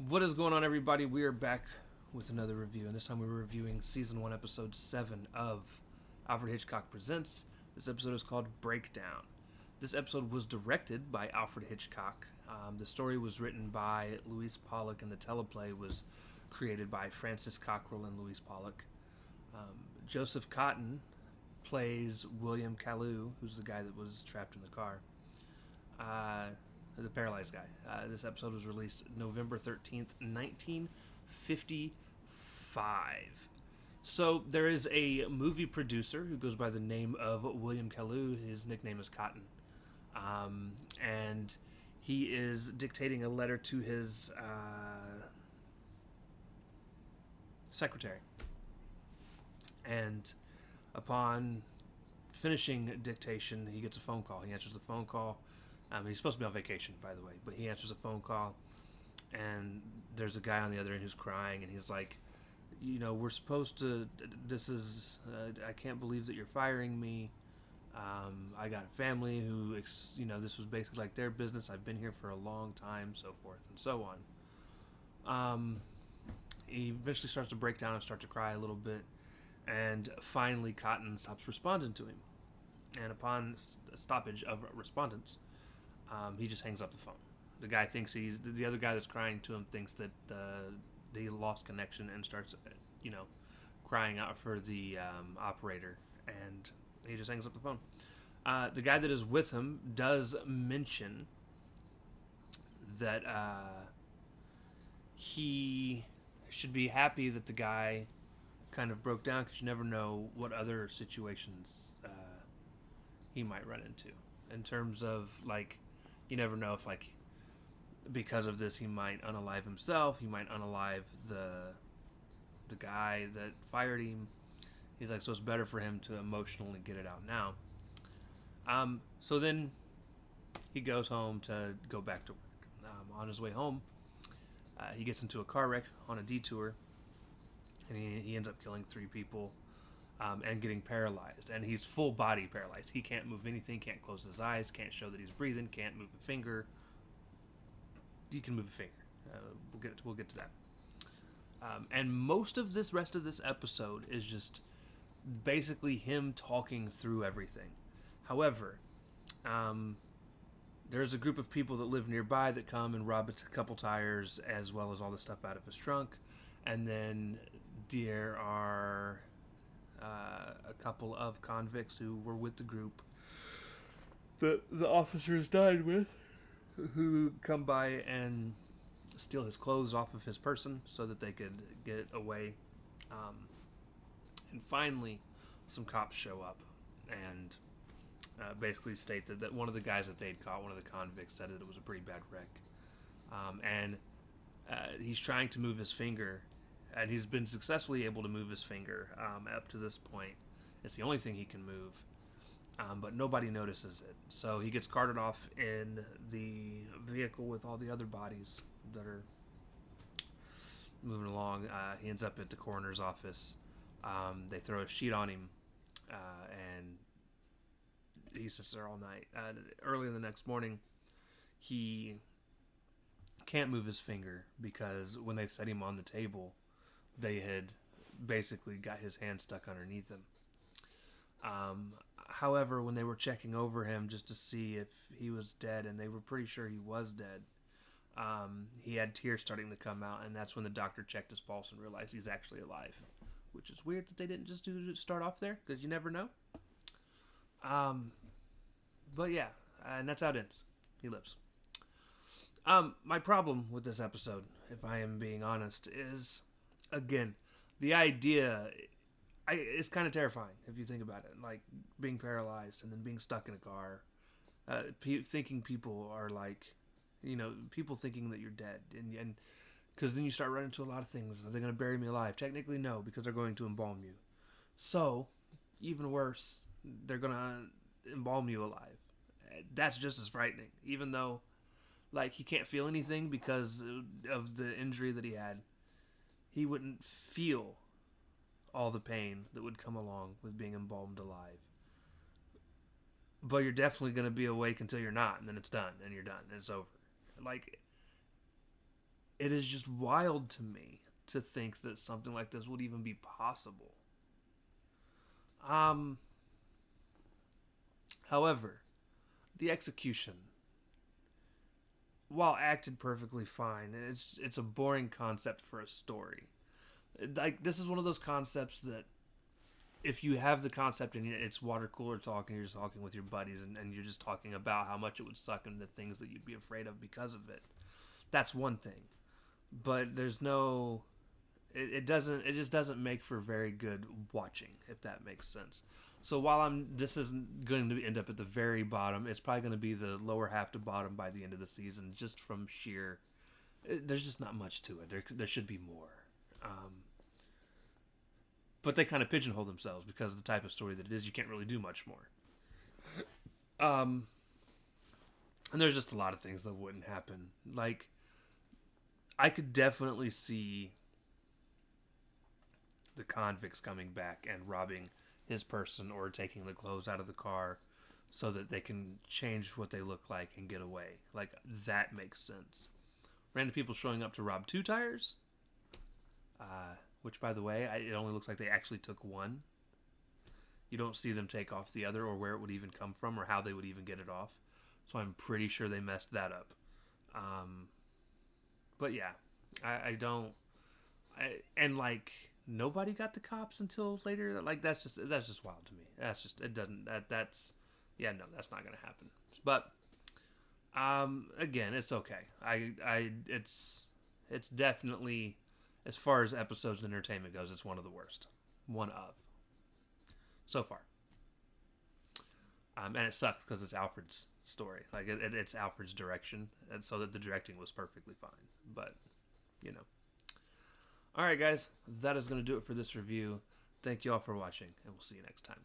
What is going on, everybody? We are back with another review, and this time we're reviewing Season 1, Episode 7 of Alfred Hitchcock Presents. This episode is called Breakdown. This episode was directed by Alfred Hitchcock. The story was written by Louise Pollock, and the teleplay was created by Francis Cockrell and Louise Pollock. Joseph Cotton plays William Callou, who's the guy that was trapped in the car. The paralyzed guy. This episode was released November 13th, 1955. So there is a movie producer who goes by the name of William Callou. His nickname is Cotton. And he is dictating a letter to his secretary. And upon finishing dictation, he gets a phone call. He answers the phone call. He's supposed to be on vacation, by the way, but he answers a phone call, and there's a guy on the other end who's crying, and he's like, we're supposed to, I can't believe that you're firing me. I got a family who, this was basically like their business. I've been here for a long time, so forth and so on. He eventually starts to break down and start to cry a little bit, and finally Cotton stops responding to him. And upon stoppage of respondence, he just hangs up the phone. The guy thinks the other guy that's crying to him thinks that he lost connection and starts, crying out for the operator, and he just hangs up the phone. The guy that is with him does mention that he should be happy that the guy kind of broke down, because you never know what other situations he might run into. In terms of, you never know if, because of this, he might unalive himself. He might unalive the guy that fired him. He's like, so it's better for him to emotionally get it out now. So then he goes home to go back to work. On his way home, he gets into a car wreck on a detour, and he ends up killing 3 people. And getting paralyzed. And he's full body paralyzed. He can't move anything, can't close his eyes, can't show that he's breathing, can't move a finger. He can move a finger. We'll get to that. And most of this rest of this episode is just basically him talking through everything. However, there's a group of people that live nearby that come and rob a couple tires, as well as all the stuff out of his trunk. And then there are a couple of convicts who were with the group that the officers died with, who come by and steal his clothes off of his person so that they could get away. And finally, some cops show up and basically state that one of the guys that they'd caught, one of the convicts, said that it was a pretty bad wreck. And he's trying to move his finger, and he's been successfully able to move his finger up to this point. It's the only thing he can move, but nobody notices it. So he gets carted off in the vehicle with all the other bodies that are moving along. He ends up at the coroner's office. They throw a sheet on him, and he sits there all night. Early in the next morning, he can't move his finger because when they set him on the table, they had basically got his hand stuck underneath him. However, when they were checking over him just to see if he was dead, and they were pretty sure he was dead, he had tears starting to come out, and that's when the doctor checked his pulse and realized he's actually alive, which is weird that they didn't just start off there, because you never know. But yeah, and that's how it ends. He lives. My problem with this episode, if I am being honest, is, again, the idea, it's kind of terrifying if you think about it. Like, being paralyzed and then being stuck in a car. Thinking people are people thinking that you're dead. And because then you start running into a lot of things. Are they going to bury me alive? Technically, no, because they're going to embalm you. So, even worse, they're going to embalm you alive. That's just as frightening. Even though, he can't feel anything because of the injury that he had. He wouldn't feel all the pain that would come along with being embalmed alive. But you're definitely going to be awake until you're not, and then it's done, and you're done, and it's over. it is just wild to me to think that something like this would even be possible. Um, However, the execution, while acted perfectly fine, it's a boring concept for a story. Like, this is one of those concepts that if you have the concept and it's water cooler talk and you're just talking with your buddies and you're just talking about how much it would suck and the things that you'd be afraid of because of it, that's one thing. But there's no, it just doesn't make for very good watching, if that makes sense. So while this isn't going to end up at the very bottom, it's probably going to be the lower half to bottom by the end of the season, just from sheer. There's just not much to it. There should be more. But they kind of pigeonhole themselves because of the type of story that it is. You can't really do much more. And there's just a lot of things that wouldn't happen. Like, I could definitely see the convicts coming back and robbing his person or taking the clothes out of the car so that they can change what they look like and get away. Like, that makes sense. Random people showing up to rob 2 tires, which, by the way, it only looks like they actually took one. You don't see them take off the other or where it would even come from or how they would even get it off. So I'm pretty sure they messed that up. But yeah, I don't... and, like, nobody got the cops until later. Like, that's just wild to me. That's just... It doesn't... That's... Yeah, no, that's not going to happen. But, again, it's okay. It's definitely... As far as episodes and entertainment goes, it's one of the worst. One of. So far. And it sucks because it's Alfred's story. Like, it's Alfred's direction. And so that the directing was perfectly fine. But, you know. Alright, guys. That is going to do it for this review. Thank you all for watching, and we'll see you next time.